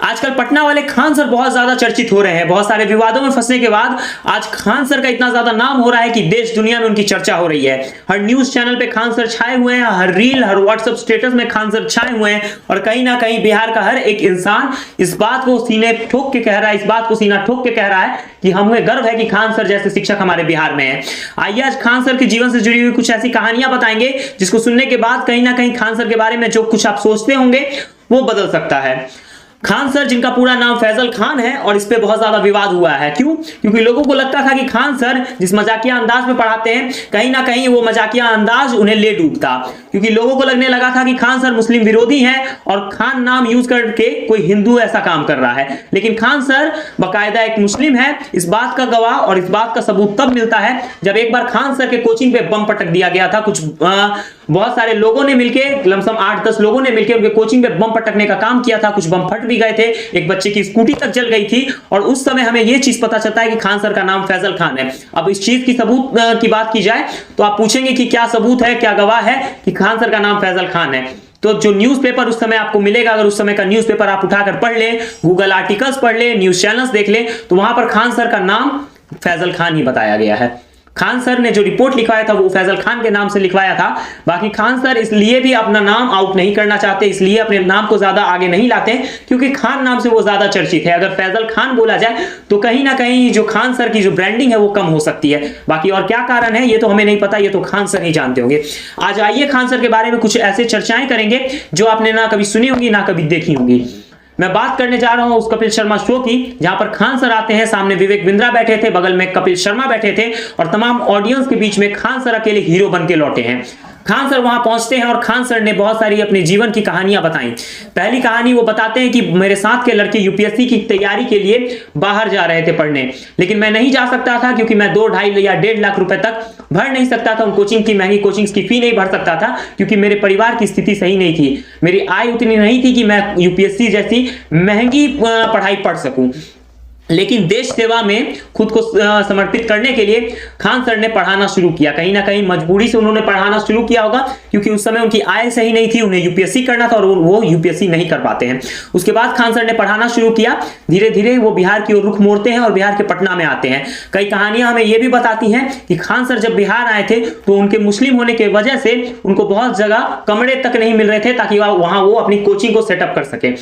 आजकल पटना वाले खान सर बहुत ज्यादा चर्चित हो रहे हैं। बहुत सारे विवादों में फंसने के बाद आज खान सर का इतना ज्यादा नाम हो रहा है कि देश दुनिया में उनकी चर्चा हो रही है। हर न्यूज चैनल पे खान सर छाए हुए हैं, हर रील, हर व्हाट्सएप स्टेटस में खान सर छाए हुए हैं और कहीं ना कहीं बिहार का हर एक इंसान इस बात को सीने ठोक के कह रहा है, इस बात को सीना ठोक के कह रहा है कि हमें गर्व है कि खान सर जैसे शिक्षक हमारे बिहार में है। आइए आज खान सर के जीवन से जुड़ी हुई कुछ ऐसी कहानियां बताएंगे जिसको सुनने के बाद कहीं ना कहीं खान सर के बारे में जो कुछ आप सोचते होंगे वो बदल सकता है। खान सर, जिनका पूरा नाम फैजल खान है, और इस पे बहुत ज्यादा विवाद हुआ है। क्यों? क्योंकि लोगों को लगता था कि खान सर जिस मजाकिया अंदाज में पढ़ाते हैं कहीं ना कहीं वो मजाकिया अंदाज उन्हें ले डूबता, क्योंकि लोगों को लगने लगा था कि खान सर मुस्लिम विरोधी हैं और खान नाम यूज करके कोई हिंदू ऐसा काम कर रहा है। लेकिन खान सर बाकायदा एक मुस्लिम है। इस बात का गवाह और इस बात का सबूत तब मिलता है जब एक बार खान सर के कोचिंग पे बम पटक दिया गया था। बहुत सारे लोगों ने मिलकर, लमसम 8-10 लोगों ने मिलकर उनके कोचिंग पे बम पटकने का काम किया था। कुछ बम फट भी गए थे, एक बच्चे की स्कूटी तक जल गई थी और उस समय हमें यह चीज पता चलता है कि खान सर का नाम फैजल खान है। अब इस चीज की सबूत की बात की जाए तो आप पूछेंगे कि क्या सबूत है, क्या गवाह है कि खान सर का नाम फैजल खान है। तो जो न्यूज़पेपर उस समय आपको मिलेगा, अगर उस समय का न्यूज़पेपर आप उठाकर पढ़ लें, गूगल आर्टिकल्स पढ़ लें, न्यूज चैनल्स देख लें, तो वहां पर खान सर का नाम फैजल खान ही बताया गया है। खान सर ने जो रिपोर्ट लिखवाया था वो फैजल खान के नाम से लिखवाया था। बाकी खान सर इसलिए भी अपना नाम आउट नहीं करना चाहते, इसलिए अपने नाम को ज्यादा आगे नहीं लाते क्योंकि खान नाम से वो ज्यादा चर्चित है। अगर फैजल खान बोला जाए तो कहीं ना कहीं जो खान सर की जो ब्रांडिंग है वो कम हो सकती है। बाकी और क्या कारण है ये तो हमें नहीं पता, ये तो खान सर ही जानते होंगे। आज आइए खान सर के बारे में कुछ ऐसे चर्चाएं करेंगे जो आपने ना कभी सुनी होंगी ना कभी देखी होंगी। मैं बात करने जा रहा हूं उस कपिल शर्मा शो की जहां पर खान सर आते हैं, सामने विवेक बिंद्रा बैठे थे, बगल में कपिल शर्मा बैठे थे और तमाम ऑडियंस के बीच में खान सर अकेले हीरो बन के लौटे हैं। खान सर वहां पहुंचते हैं और खान सर ने बहुत सारी अपने जीवन की कहानियां बताई। पहली कहानी वो बताते हैं कि मेरे साथ के लड़के यूपीएससी की तैयारी के लिए बाहर जा रहे थे पढ़ने, लेकिन मैं नहीं जा सकता था क्योंकि मैं 2, 2.5 या 1.5 लाख रुपए तक भर नहीं सकता था। उन कोचिंग की महंगी कोचिंग्स की फी नहीं भर सकता था क्योंकि मेरे परिवार की स्थिति सही नहीं थी, मेरी आय उतनी नहीं थी कि मैं यूपीएससी जैसी महंगी पढ़ाई पढ़ सकूं। लेकिन देश सेवा में खुद को समर्पित करने के लिए खान सर ने पढ़ाना शुरू किया। कहीं ना कहीं मजबूरी से उन्होंने पढ़ाना शुरू किया होगा क्योंकि उस समय उनकी आय सही नहीं थी, उन्हें यूपीएससी करना था और वो यूपीएससी नहीं कर पाते हैं। उसके बाद खान सर ने पढ़ाना शुरू किया। धीरे धीरे वो बिहार की ओर रुख मोड़ते हैं और बिहार के पटना में आते हैं। कई कहानियां हमें यह भी बताती हैं कि खान सर जब बिहार आए थे तो उनके मुस्लिम होने की वजह से उनको बहुत जगह कमरे तक नहीं मिल रहे थे ताकि वहां वो अपनी कोचिंग को सेटअप कर सके।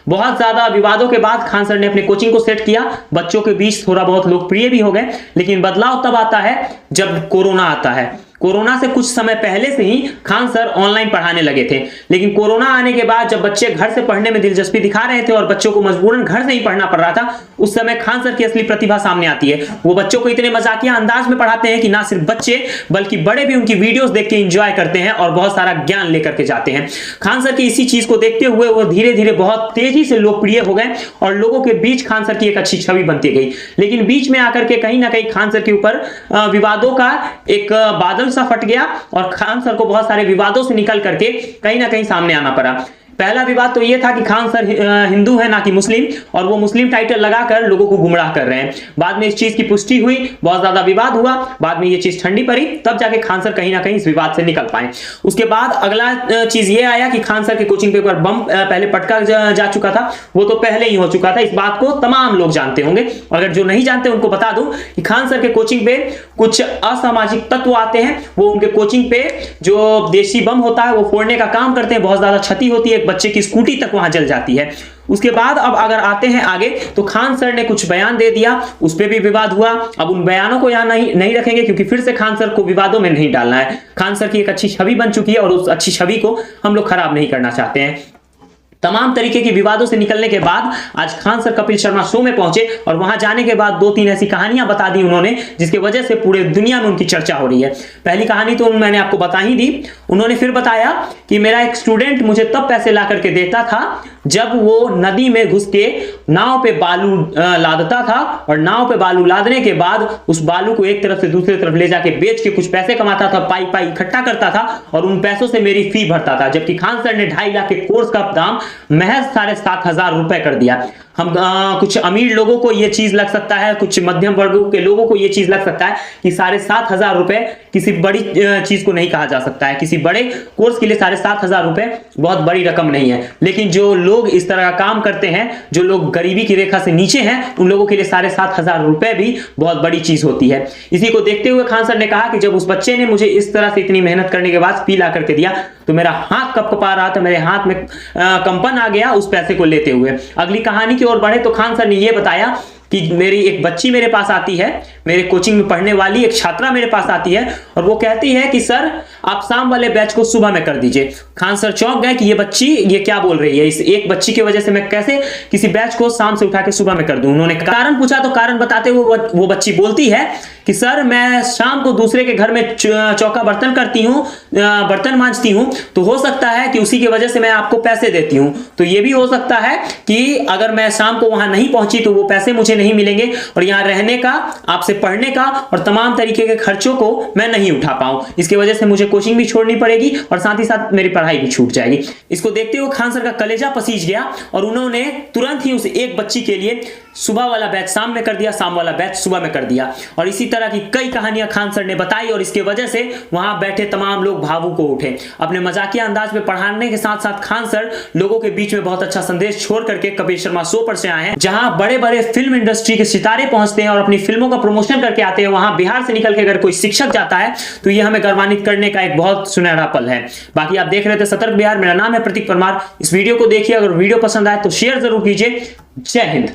बहुत ज्यादा विवादों के बाद खान सर ने अपने कोचिंग को सेट किया, बच्चों के बीच थोड़ा बहुत लोकप्रिय भी हो गए। लेकिन बदलाव तब आता है जब कोरोना आता है। कोरोना से कुछ समय पहले से ही खान सर ऑनलाइन पढ़ाने लगे थे, लेकिन कोरोना आने के बाद जब बच्चे घर से पढ़ने में दिलचस्पी दिखा रहे थे और बच्चों को मजबूरन घर से ही पढ़ना पड़ रहा था, उस समय खान सर की असली प्रतिभा सामने आती है। वो बच्चों को इतने मजाकिया अंदाज में पढ़ाते हैं कि ना सिर्फ बच्चे बल्कि बड़े भी उनकी वीडियोस देख के एंजॉय करते हैं और बहुत सारा ज्ञान लेकर के जाते हैं। खान सर की इसी चीज को देखते हुए वो धीरे धीरे बहुत तेजी से लोकप्रिय हो गए और लोगों के बीच खान सर की एक अच्छी छवि बनती गई। लेकिन बीच में आकर के कहीं ना कहीं खान सर के ऊपर विवादों का एक बादल सा फट गया और खान सर को बहुत सारे विवादों से निकल करके कहीं ना कहीं सामने आना पड़ा। पहला विवाद तो यह था कि खान सर हिंदू है ना कि मुस्लिम, और वो मुस्लिम टाइटल लगाकर लोगों को गुमराह कर रहे हैं। बाद में इस चीज की पुष्टि हुई, बहुत ज्यादा विवाद हुआ, बाद में ये चीज ठंडी पड़ी, तब जाके खान सर कहीं ना कहीं इस विवाद से निकल पाए। उसके बाद अगला चीज ये आया कि खान सर के कोचिंग पे पर बम पहले पटका जा चुका था, वो तो पहले ही हो चुका था। इस बात को तमाम लोग जानते होंगे। अगर जो नहीं जानते उनको बता दूं कि खान सर के कोचिंग पे कुछ असामाजिक तत्व आते हैं, वो उनके कोचिंग पे जो देशी बम होता है वो फोड़ने का काम करते हैं, बहुत ज्यादा क्षति होती है, बच्चे की स्कूटी तक वहां जल जाती है। उसके बाद अब अगर आते हैं आगे तो खान सर ने कुछ बयान दे दिया, उस पर भी विवाद हुआ। अब उन बयानों को यहां नहीं रखेंगे क्योंकि फिर से खान सर को विवादों में नहीं डालना है। खान सर की एक अच्छी छवि बन चुकी है और उस अच्छी छवि को हम लोग खराब नहीं करना चाहते हैं। तमाम तरीके के विवादों से निकलने के बाद आज खान सर कपिल शर्मा शो में पहुंचे और वहां जाने के बाद 2-3 ऐसी कहानियां बता दी उन्होंने जिसकी वजह से पूरे दुनिया में उनकी चर्चा हो रही है। पहली कहानी तो मैंने आपको बता ही दी। उन्होंने फिर बताया कि मेरा एक स्टूडेंट मुझे तब पैसे ला करके देता था जब वो नदी में घुस के नाव पे बालू लादता था और नाव पे बालू लादने के बाद उस बालू को एक तरफ से दूसरी तरफ ले जाके बेच के कुछ पैसे कमाता था, पाई पाई इकट्ठा करता था और उन पैसों से मेरी फी भरता था। जबकि खान सर ने 2.5 लाख के कोर्स का दाम महज 7,500 रुपए कर दिया। हम कुछ अमीर लोगों को यह चीज लग सकता है, कुछ मध्यम वर्गों के लोगों को यह चीज लग सकता है कि 7,500 रुपए किसी बड़ी चीज को नहीं कहा जा सकता है। किसी बड़े कोर्स के लिए 7,500 रुपए बहुत बड़ी रकम नहीं है। लेकिन जो लोग लोग इस तरह का काम करते हैं, जो लोग गरीबी की रेखा से नीचे हैं, उन लोगों के लिए 7,500 रुपए भी बहुत बड़ी चीज होती है। इसी को देखते हुए खान सर ने कहा कि जब उस बच्चे ने मुझे इस तरह से इतनी मेहनत करने के बाद फी ला करके दिया तो मेरा हाथ कपकपा रहा था, मेरे हाथ में कंपन आ गया उस पैसे को लेते हुए। अगली कहानी की ओर बढ़े तो खान सर ने यह बताया कि मेरी एक बच्ची मेरे पास आती है, मेरे कोचिंग में पढ़ने वाली एक छात्रा मेरे पास आती है और वो कहती है कि सर आप शाम वाले बैच को सुबह में कर दीजिए। खान सर चौंक गए कि ये बच्ची ये क्या बोल रही है, इस एक बच्ची की वजह से मैं कैसे किसी बैच को शाम से उठा के सुबह में कर दूं। उन्होंने कारण पूछा तो कारण बताते हुए वो बच्ची बोलती है कि सर मैं शाम को दूसरे के घर में चौका बर्तन करती हूँ, बर्तन मांजती हूँ, तो हो सकता है कि उसी की वजह से मैं आपको पैसे देती हूँ। तो ये भी हो सकता है कि अगर मैं शाम को वहां नहीं पहुंची तो वो पैसे मुझे नहीं मिलेंगे और यहाँ रहने का, आपसे पढ़ने का और तमाम तरीके के खर्चों को मैं नहीं उठा पाऊं। इसकी वजह से मुझे कोचिंग भी छोड़नी पड़ेगी और साथ ही साथ मेरी पढ़ाई भी छूट जाएगी। इसको देखते हुए खान सर का कलेजा पसीज गया और उन्होंने तुरंत ही उस एक बच्ची के लिए सुबह वाला बैच शाम में कर दिया, शाम वाला बैच सुबह में कर दिया। और इसी तरह की कई कहानियां खान सर ने बताई और इसके वजह से वहां बैठे तमाम लोग भावुक हो उठे। अपने मजाकिया अंदाज में पढ़ाने के साथ साथ खान सर लोगों के बीच में बहुत अच्छा संदेश छोड़ करके कपिल शर्मा शो पर से आए हैं, जहां बड़े बड़े फिल्म इंडस्ट्री के सितारे पहुंचते हैं और अपनी फिल्मों का प्रमोशन करके आते हैं। वहां बिहार से निकल के अगर कोई शिक्षक जाता है तो यह हमें गर्वान्वित करने का एक बहुत सुनहरा पल है। बाकी आप देख रहे थे सतर्क बिहार, मेरा नाम है प्रतीक परमार। इस वीडियो को देखिए, अगर वीडियो पसंद आए तो शेयर जरूर कीजिए। जय हिंद।